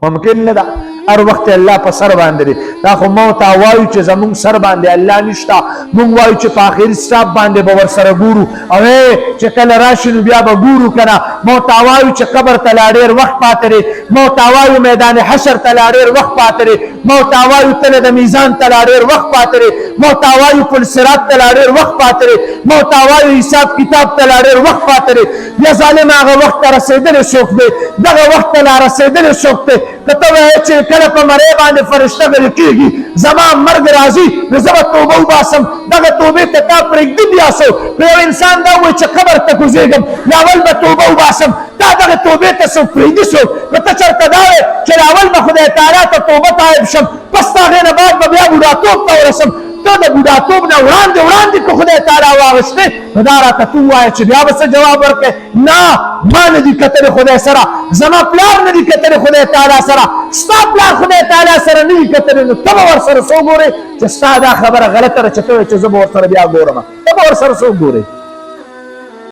ممکن نه ده هر وخت الله په سر باندې دی دا خو موت وایو چې زمونږ سر باندې الله نشته مونږ وایو چې په آخري حساب باندې به ورسره ګورو او چې کله راشي نو بیا به ګورو که نه موت وایو چې قبر ته لا ډېر وخت پاتې دی موت وایو میدان حشر ته لا ډېر وخت پاتې دی موت وایو تله د میزان ته لا ډېر وخت پاتې دی موت وایو پل صراط ته لا ډېر وخت پاتې دی موت وایو حساب کتاب ته لا ډېر وخت پاتې دی بیا ظالم هغه وخت ته رسېدلی څوک دی دغه وخت ته لا رسېدلی څوک دی که ته وایې چې کله په مرۍ باندې فرشته غلی کېږي زما مرګ راځي نو زه به توبه وباسم دغه توبې ته تا پرېږدي بیا څه که یو انسان دا وایي چې قبر ته کوزېږم لاول به توبه وباسم تا دغه توبې ته څوک پرېږدي څوک که ته چېرته دا وایې چې لاول به خدای تعالی ته توبه طایب شم پس د هغې نه بعد به بیا بوډاتوب ته ورسم ته د بوډاتوب نه وړاندې که خدای تعالی واغشتې نو دا راته ته ووایه چې بیا به څه جواب ورکړې نه ما نه دي کتلې خدای سره زما پلار نه دي کتلې خدای تعالی سره ستا پلار خدای تعالی سره نه دي کتلې نو ته به ورسره څه وګورې چې ستا دا خبره غلطه ده چې ته وایې چې زه به ورسره بیا ګورم ته به ورسره څه وګورې